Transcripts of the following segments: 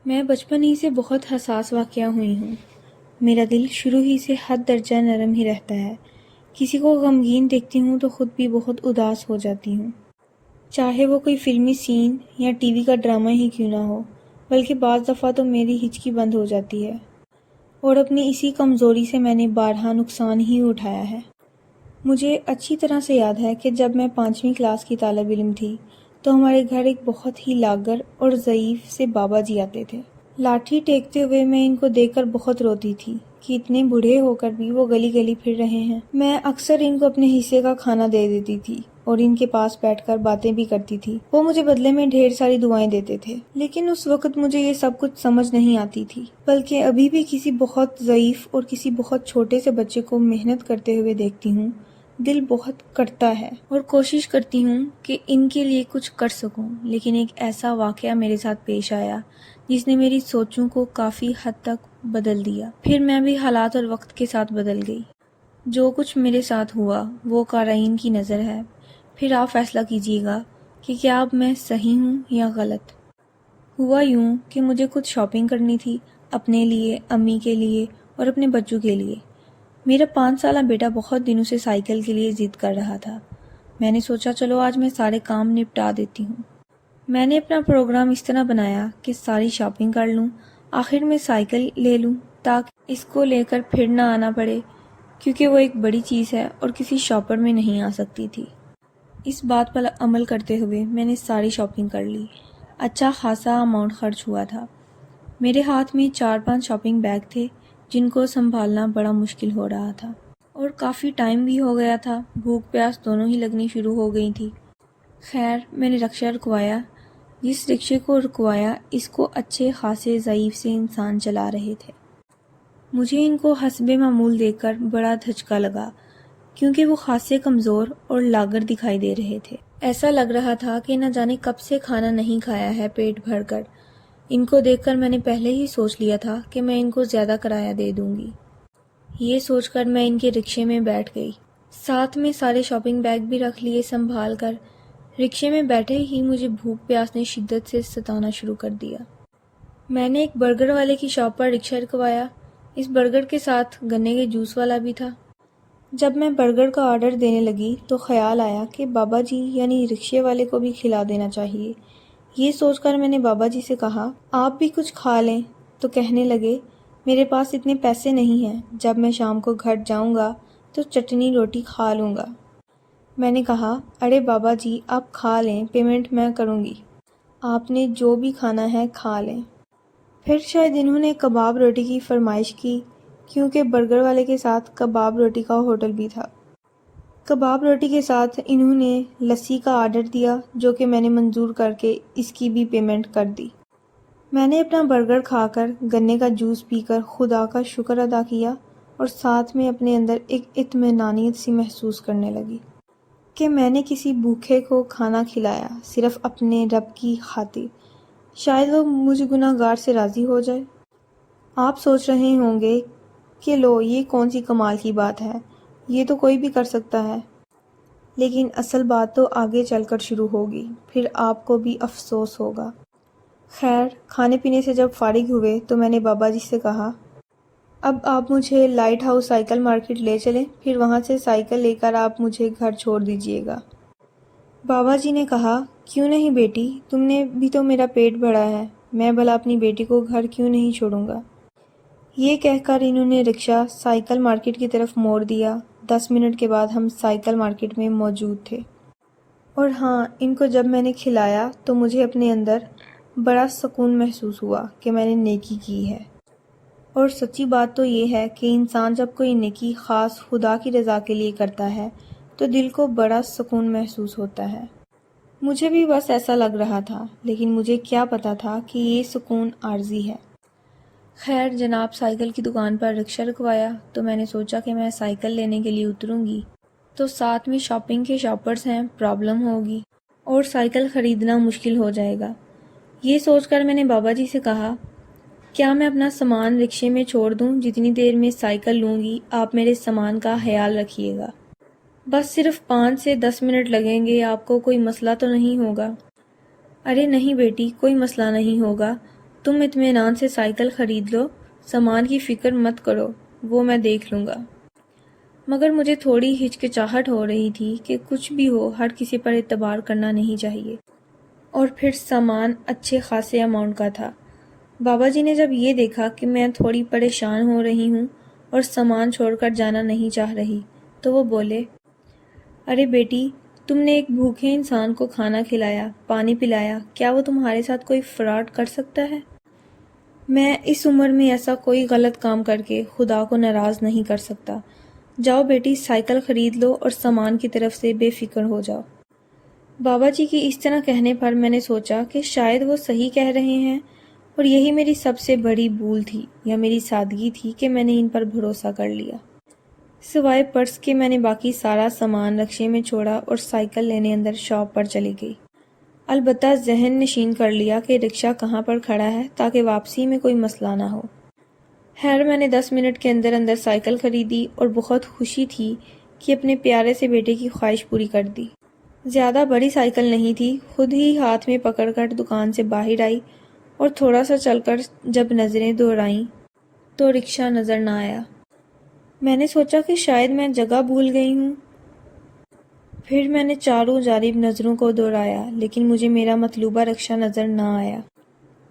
میں بچپن ہی سے بہت حساس واقعہ ہوئی ہوں۔ میرا دل شروع ہی سے حد درجہ نرم ہی رہتا ہے۔ کسی کو غمگین دیکھتی ہوں تو خود بھی بہت اداس ہو جاتی ہوں، چاہے وہ کوئی فلمی سین یا ٹی وی کا ڈرامہ ہی کیوں نہ ہو، بلکہ بعض دفعہ تو میری ہچکی بند ہو جاتی ہے، اور اپنی اسی کمزوری سے میں نے بارہا نقصان ہی اٹھایا ہے۔ مجھے اچھی طرح سے یاد ہے کہ جب میں 5ویں کلاس کی طالب علم تھی تو ہمارے گھر ایک بہت ہی لاغر اور ضعیف سے بابا جی آتے تھے۔ لاٹھی ٹیکتے ہوئے میں ان کو دیکھ کر بہت روتی تھی کہ اتنے بوڑھے ہو کر بھی وہ گلی گلی پھر رہے ہیں۔ میں اکثر ان کو اپنے حصے کا کھانا دے دیتی تھی اور ان کے پاس بیٹھ کر باتیں بھی کرتی تھی۔ وہ مجھے بدلے میں ڈھیر ساری دعائیں دیتے تھے، لیکن اس وقت مجھے یہ سب کچھ سمجھ نہیں آتی تھی، بلکہ ابھی بھی کسی بہت ضعیف اور کسی بہت چھوٹے سے بچے کو محنت کرتے ہوئے دیکھتی ہوں، دل بہت کرتا ہے اور کوشش کرتی ہوں کہ ان کے لیے کچھ کر سکوں۔ لیکن ایک ایسا واقعہ میرے ساتھ پیش آیا جس نے میری سوچوں کو کافی حد تک بدل دیا۔ پھر میں بھی حالات اور وقت کے ساتھ بدل گئی۔ جو کچھ میرے ساتھ ہوا وہ قارئین کی نظر ہے، پھر آپ فیصلہ کیجیے گا کہ کیا اب میں صحیح ہوں یا غلط۔ ہوا یوں کہ مجھے کچھ شاپنگ کرنی تھی، اپنے لیے، امی کے لیے اور اپنے بچوں کے لیے۔ میرا 5 سالہ بیٹا بہت دنوں سے سائیکل کے لیے ضد کر رہا تھا۔ میں نے سوچا چلو آج میں سارے کام نپٹا دیتی ہوں۔ میں نے اپنا پروگرام اس طرح بنایا کہ ساری شاپنگ کر لوں، آخر میں سائیکل لے لوں تاکہ اس کو لے کر پھر نہ آنا پڑے، کیونکہ وہ ایک بڑی چیز ہے اور کسی شاپر میں نہیں آ سکتی تھی۔ اس بات پر عمل کرتے ہوئے میں نے ساری شاپنگ کر لی۔ اچھا خاصا اماؤنٹ خرچ ہوا تھا۔ میرے ہاتھ میں 4-5 شاپنگ بیگ تھے جن کو سنبھالنا بڑا مشکل ہو رہا تھا، اور کافی ٹائم بھی ہو گیا تھا، بھوک پیاس دونوں ہی لگنی شروع ہو گئی تھی۔ خیر میں نے رکشہ رکوایا۔ جس رکشے کو رکوایا اس کو اچھے خاصے ضعیف سے انسان چلا رہے تھے۔ مجھے ان کو حسب معمول دیکھ کر بڑا دھچکا لگا، کیونکہ وہ خاصے کمزور اور لاغر دکھائی دے رہے تھے۔ ایسا لگ رہا تھا کہ نہ جانے کب سے کھانا نہیں کھایا ہے پیٹ بھر کر۔ ان کو دیکھ کر میں نے پہلے ہی سوچ لیا تھا کہ میں ان کو زیادہ کرایہ دے دوں گی۔ یہ سوچ کر میں ان کے رکشے میں بیٹھ گئی، ساتھ میں سارے شاپنگ بیگ بھی رکھ لیے سنبھال کر۔ رکشے میں بیٹھے ہی مجھے بھوک پیاس نے شدت سے ستانا شروع کر دیا۔ میں نے ایک برگر والے کی شاپ پر رکشہ رکوایا۔ اس برگر کے ساتھ گنے کے جوس والا بھی تھا۔ جب میں برگر کا آرڈر دینے لگی تو خیال آیا کہ بابا جی یعنی رکشے والے کو بھی کھلا دینا چاہیے۔ یہ سوچ کر میں نے بابا جی سے کہا آپ بھی کچھ کھا لیں، تو کہنے لگے میرے پاس اتنے پیسے نہیں ہیں، جب میں شام کو گھر جاؤں گا تو چٹنی روٹی کھا لوں گا۔ میں نے کہا ارے بابا جی آپ کھا لیں، پیمنٹ میں کروں گی، آپ نے جو بھی کھانا ہے کھا لیں۔ پھر شاید انہوں نے کباب روٹی کی فرمائش کی، کیونکہ برگر والے کے ساتھ کباب روٹی کا ہوٹل بھی تھا۔ کباب روٹی کے ساتھ انہوں نے لسی کا آرڈر دیا، جو کہ میں نے منظور کر کے اس کی بھی پیمنٹ کر دی۔ میں نے اپنا برگر کھا کر، گنے کا جوس پی کر خدا کا شکر ادا کیا، اور ساتھ میں اپنے اندر ایک اطمینانیت سی محسوس کرنے لگی کہ میں نے کسی بھوکے کو کھانا کھلایا، صرف اپنے رب کی خاطر۔ شاید وہ مجھ گناہ گار سے راضی ہو جائے۔ آپ سوچ رہے ہوں گے کہ لو یہ کون سی کمال کی بات ہے، یہ تو کوئی بھی کر سکتا ہے۔ لیکن اصل بات تو آگے چل کر شروع ہوگی، پھر آپ کو بھی افسوس ہوگا۔ خیر کھانے پینے سے جب فارغ ہوئے تو میں نے بابا جی سے کہا اب آپ مجھے لائٹ ہاؤس سائیکل مارکیٹ لے چلیں، پھر وہاں سے سائیکل لے کر آپ مجھے گھر چھوڑ دیجیے گا۔ بابا جی نے کہا کیوں نہیں بیٹی، تم نے بھی تو میرا پیٹ بھرا ہے، میں بھلا اپنی بیٹی کو گھر کیوں نہیں چھوڑوں گا۔ یہ کہہ کر انہوں نے رکشہ سائیکل مارکیٹ کی طرف موڑ دیا۔ 10 منٹ کے بعد ہم سائیکل مارکیٹ میں موجود تھے، اور ہاں ان کو جب میں نے کھلایا تو مجھے اپنے اندر بڑا سکون محسوس ہوا کہ میں نے نیکی کی ہے۔ اور سچی بات تو یہ ہے کہ انسان جب کوئی نیکی خاص خدا کی رضا کے لیے کرتا ہے تو دل کو بڑا سکون محسوس ہوتا ہے۔ مجھے بھی بس ایسا لگ رہا تھا، لیکن مجھے کیا پتا تھا کہ یہ سکون عارضی ہے۔ خیر جناب سائیکل کی دکان پر رکشہ رکوایا تو میں نے سوچا کہ میں سائیکل لینے کے لیے اتروں گی تو ساتھ میں شاپنگ کے شاپرز ہیں، پرابلم ہوگی اور سائیکل خریدنا مشکل ہو جائے گا۔ یہ سوچ کر میں نے بابا جی سے کہا کیا میں اپنا سامان رکشے میں چھوڑ دوں، جتنی دیر میں سائیکل لوں گی آپ میرے سامان کا خیال رکھیے گا، بس صرف 5 سے 10 منٹ لگیں گے، آپ کو کوئی مسئلہ تو نہیں ہوگا۔ ارے نہیں بیٹی کوئی مسئلہ نہیں ہوگا، تم اطمینان سے سائیکل خرید لو، سامان کی فکر مت کرو، وہ میں دیکھ لوں گا۔ مگر مجھے تھوڑی ہچکچاہٹ ہو رہی تھی کہ کچھ بھی ہو ہر کسی پر اعتبار کرنا نہیں چاہیے، اور پھر سامان اچھے خاصے اماؤنٹ کا تھا۔ بابا جی نے جب یہ دیکھا کہ میں تھوڑی پریشان ہو رہی ہوں اور سامان چھوڑ کر جانا نہیں چاہ رہی، تو وہ بولے، ارے بیٹی، تم نے ایک بھوکے انسان کو کھانا کھلایا، پانی پلایا، کیا وہ تمہارے ساتھ کوئی فراڈ کر سکتا ہے؟ میں اس عمر میں ایسا کوئی غلط کام کر کے خدا کو ناراض نہیں کر سکتا۔ جاؤ بیٹی، سائیکل خرید لو اور سامان کی طرف سے بے فکر ہو جاؤ۔ بابا جی کی اس طرح کہنے پر میں نے سوچا کہ شاید وہ صحیح کہہ رہے ہیں، اور یہی میری سب سے بڑی بھول تھی یا میری سادگی تھی کہ میں نے ان پر بھروسہ کر لیا۔ سوائے پرس کے میں نے باقی سارا سامان رکشے میں چھوڑا اور سائیکل لینے اندر شاپ پر چلی گئی۔ البتہ ذہن نشین کر لیا کہ رکشہ کہاں پر کھڑا ہے تاکہ واپسی میں کوئی مسئلہ نہ ہو۔ خیر، میں نے 10 منٹ کے اندر اندر سائیکل خریدی اور بہت خوشی تھی کہ اپنے پیارے سے بیٹے کی خواہش پوری کر دی۔ زیادہ بڑی سائیکل نہیں تھی، خود ہی ہاتھ میں پکڑ کر دکان سے باہر آئی اور تھوڑا سا چل کر جب نظریں دوڑائیں تو رکشہ نظر نہ آیا۔ میں نے سوچا کہ شاید میں جگہ بھول گئی ہوں۔ پھر میں نے چاروں جانب نظروں کو دوڑایا، لیکن مجھے میرا مطلوبہ رکشہ نظر نہ آیا۔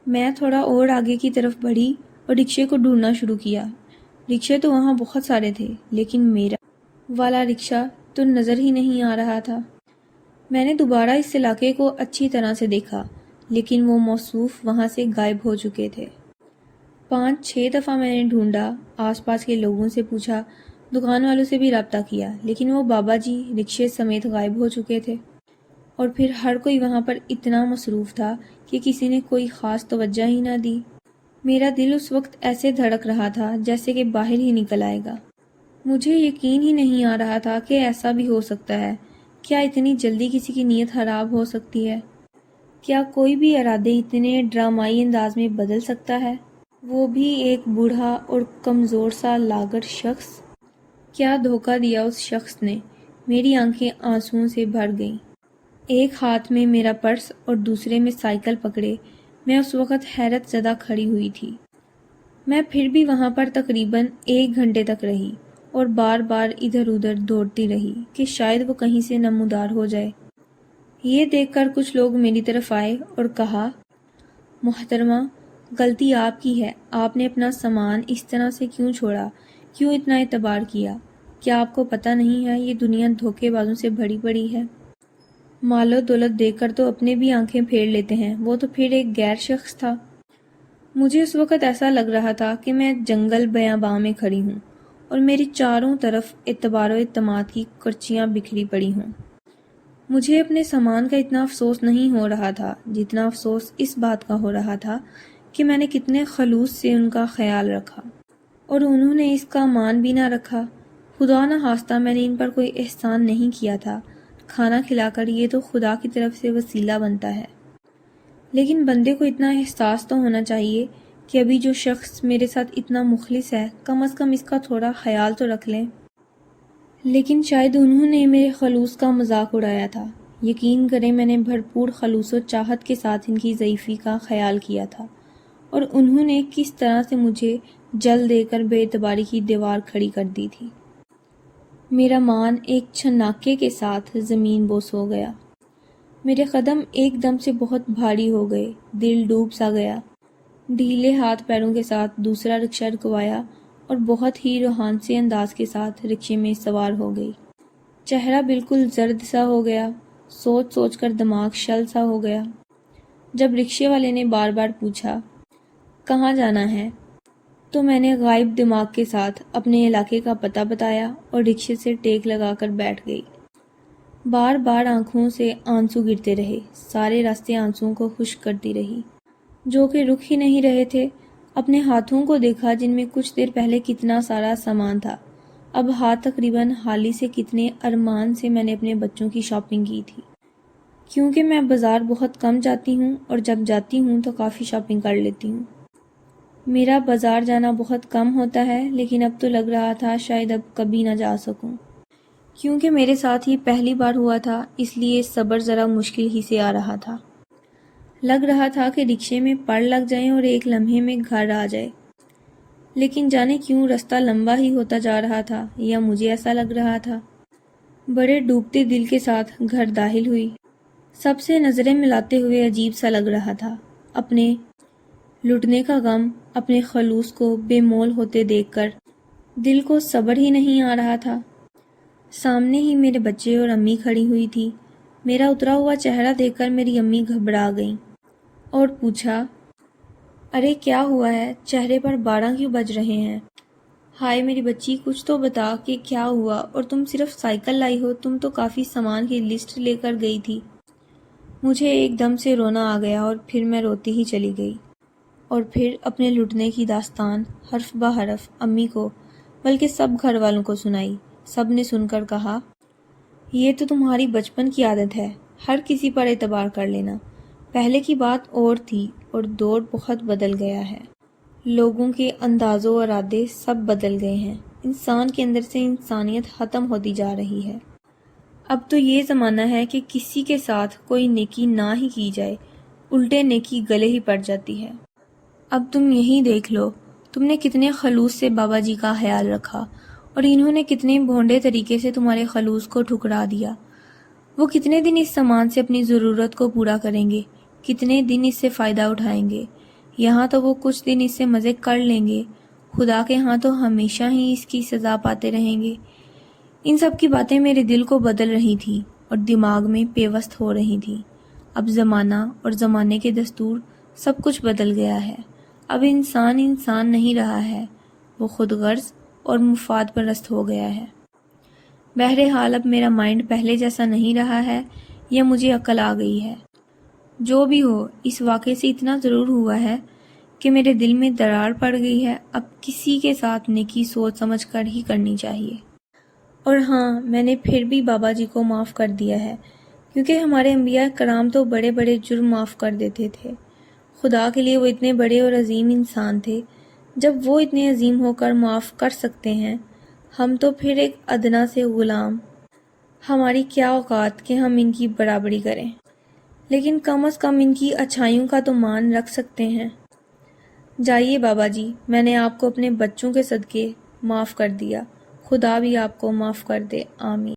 میں تھوڑا اور آگے کی طرف بڑھی اور رکشے کو ڈھونڈنا شروع کیا۔ رکشے تو وہاں بہت سارے تھے، لیکن میرا والا رکشہ تو نظر ہی نہیں آ رہا تھا۔ میں نے دوبارہ اس علاقے کو اچھی طرح سے دیکھا، لیکن وہ موصوف وہاں سے غائب ہو چکے تھے۔ 5-6 دفعہ میں نے ڈھونڈا، آس پاس کے لوگوں سے پوچھا، دکان والوں سے بھی رابطہ کیا، لیکن وہ بابا جی رکشے سمیت غائب ہو چکے تھے، اور پھر ہر کوئی وہاں پر اتنا مصروف تھا کہ کسی نے کوئی خاص توجہ ہی نہ دی۔ میرا دل اس وقت ایسے دھڑک رہا تھا جیسے کہ باہر ہی نکل آئے گا۔ مجھے یقین ہی نہیں آ رہا تھا کہ ایسا بھی ہو سکتا ہے۔ کیا اتنی جلدی کسی کی نیت خراب ہو سکتی ہے؟ کیا کوئی بھی ارادے اتنے ڈرامائی انداز میں بدل سکتا ہے؟ وہ بھی ایک بوڑھا اور کمزور سا لاغر شخص۔ کیا دھوکہ دیا اس شخص نے؟ میری آنکھیں آنسوؤں سے بھر گئیں۔ ایک ہاتھ میں میرا پرس اور دوسرے میں سائیکل پکڑے میں اس وقت حیرت زدہ کھڑی ہوئی تھی۔ میں پھر بھی وہاں پر تقریباً 1 گھنٹے تک رہی اور بار بار ادھر ادھر دوڑتی رہی کہ شاید وہ کہیں سے نمودار ہو جائے۔ یہ دیکھ کر کچھ لوگ میری طرف آئے اور کہا، محترمہ، غلطی آپ کی ہے، آپ نے اپنا سامان اس طرح سے کیوں چھوڑا، کیوں اتنا اعتبار کیا؟ کیا آپ کو پتہ نہیں ہے یہ دنیا دھوکے بازوں سے بھری پڑی ہے؟ مال و دولت دیکھ کر تو اپنے بھی آنکھیں پھیر لیتے ہیں، وہ تو پھر ایک غیر شخص تھا۔ مجھے اس وقت ایسا لگ رہا تھا کہ میں جنگل بیاباں میں کھڑی ہوں اور میری چاروں طرف اعتبار و اعتماد کی کرچیاں بکھری پڑی ہوں۔ مجھے اپنے سامان کا اتنا افسوس نہیں ہو رہا تھا جتنا افسوس اس بات کا ہو رہا تھا کہ میں نے کتنے خلوص سے ان کا خیال رکھا اور انہوں نے اس کا مان بھی نہ رکھا۔ خدا نہ خواستہ میں نے ان پر کوئی احسان نہیں کیا تھا، کھانا کھلا کر یہ تو خدا کی طرف سے وسیلہ بنتا ہے، لیکن بندے کو اتنا احساس تو ہونا چاہیے کہ ابھی جو شخص میرے ساتھ اتنا مخلص ہے کم از کم اس کا تھوڑا خیال تو رکھ لیں۔ لیکن شاید انہوں نے میرے خلوص کا مذاق اڑایا تھا۔ یقین کریں میں نے بھرپور خلوص و چاہت کے ساتھ ان کی ضعیفی کا خیال کیا تھا، اور انہوں نے کس طرح سے مجھے جل دے کر بے اعتباری کی دیوار کھڑی کر دی تھی۔ میرا مان ایک چھناکے کے ساتھ زمین بوس ہو گیا۔ میرے قدم ایک دم سے بہت بھاری ہو گئے، دل ڈوب سا گیا۔ ڈھیلے ہاتھ پیروں کے ساتھ دوسرا رکشہ رکوایا اور بہت ہی روحان سے انداز کے ساتھ رکشے میں سوار ہو گئی۔ چہرہ بالکل زرد سا ہو گیا، سوچ سوچ کر دماغ شل سا ہو گیا۔ جب رکشے والے نے بار بار پوچھا کہاں جانا ہے، تو میں نے غائب دماغ کے ساتھ اپنے علاقے کا پتہ بتایا اور رکشے سے ٹیک لگا کر بیٹھ گئی۔ بار بار آنکھوں سے آنسو گرتے رہے، سارے راستے آنسوؤں کو خشک کرتی رہی جو کہ رک ہی نہیں رہے تھے۔ اپنے ہاتھوں کو دیکھا جن میں کچھ دیر پہلے کتنا سارا سامان تھا، اب ہاتھ تقریباً حالی سے کتنے ارمان سے میں نے اپنے بچوں کی شاپنگ کی تھی، کیونکہ میں بازار بہت کم جاتی ہوں اور جب جاتی ہوں تو کافی شاپنگ کر لیتی ہوں۔ میرا بازار جانا بہت کم ہوتا ہے، لیکن اب تو لگ رہا تھا شاید اب کبھی نہ جا سکوں، کیونکہ میرے ساتھ ہی پہلی بار ہوا تھا، اس لیے صبر ذرا مشکل ہی سے آ رہا تھا۔ لگ رہا تھا کہ رکشے میں پڑ لگ جائیں اور ایک لمحے میں گھر آ جائے، لیکن جانے کیوں راستہ لمبا ہی ہوتا جا رہا تھا، یا مجھے ایسا لگ رہا تھا۔ بڑے ڈوبتے دل کے ساتھ گھر داخل ہوئی۔ سب سے نظریں ملاتے ہوئے عجیب سا لگ رہا تھا۔ اپنے لٹنے کا غم، اپنے خلوص کو بے مول ہوتے دیکھ کر دل کو صبر ہی نہیں آ رہا تھا۔ سامنے ہی میرے بچے اور امی کھڑی ہوئی تھی۔ میرا اترا ہوا چہرہ دیکھ کر میری امی گھبرا گئیں اور پوچھا، ارے کیا ہوا ہے؟ چہرے پر 12 کیوں بج رہے ہیں؟ ہائے میری بچی، کچھ تو بتا کہ کیا ہوا، اور تم صرف سائیکل لائی ہو، تم تو کافی سامان کی لسٹ لے کر گئی تھی۔ مجھے ایک دم سے رونا آ گیا اور پھر میں روتی ہی چلی گئی، اور پھر اپنے لٹنے کی داستان حرف بہ حرف امی کو بلکہ سب گھر والوں کو سنائی۔ سب نے سن کر کہا، یہ تو تمہاری بچپن کی عادت ہے، ہر کسی پر اعتبار کر لینا۔ پہلے کی بات اور تھی اور دور بہت بدل گیا ہے۔ لوگوں کے انداز و ارادے سب بدل گئے ہیں۔ انسان کے اندر سے انسانیت ختم ہوتی جا رہی ہے۔ اب تو یہ زمانہ ہے کہ کسی کے ساتھ کوئی نیکی نہ ہی کی جائے، الٹے نیکی گلے ہی پڑ جاتی ہے۔ اب تم یہی دیکھ لو، تم نے کتنے خلوص سے بابا جی کا خیال رکھا، اور انہوں نے کتنے بھونڈے طریقے سے تمہارے خلوص کو ٹھکرا دیا۔ وہ کتنے دن اس سامان سے اپنی ضرورت کو پورا کریں گے، کتنے دن اس سے فائدہ اٹھائیں گے۔ یہاں تو وہ کچھ دن اس سے مزے کر لیں گے، خدا کے ہاں تو ہمیشہ ہی اس کی سزا پاتے رہیں گے۔ ان سب کی باتیں میرے دل کو بدل رہی تھیں اور دماغ میں پیوست ہو رہی تھیں۔ اب زمانہ اور زمانے کے دستور سب کچھ بدل گیا ہے۔ اب انسان انسان نہیں رہا ہے، وہ خود غرض اور مفاد پرست ہو گیا ہے۔ بہرحال اب میرا مائنڈ پہلے جیسا نہیں رہا ہے، یا مجھے عقل آ گئی ہے۔ جو بھی ہو، اس واقعے سے اتنا ضرور ہوا ہے کہ میرے دل میں درار پڑ گئی ہے۔ اب کسی کے ساتھ نیکی سوچ سمجھ کر ہی کرنی چاہیے۔ اور ہاں، میں نے پھر بھی بابا جی کو معاف کر دیا ہے، کیونکہ ہمارے انبیاء کرام تو بڑے بڑے جرم معاف کر دیتے تھے۔ خدا کے لیے وہ اتنے بڑے اور عظیم انسان تھے۔ جب وہ اتنے عظیم ہو کر معاف کر سکتے ہیں، ہم تو پھر ایک ادنا سے غلام، ہماری کیا اوقات کہ ہم ان کی برابری کریں، لیکن کم از کم ان کی اچھائیوں کا تو مان رکھ سکتے ہیں۔ جائیے بابا جی، میں نے آپ کو اپنے بچوں کے صدقے معاف کر دیا۔ خدا بھی آپ کو معاف کر دے، آمین۔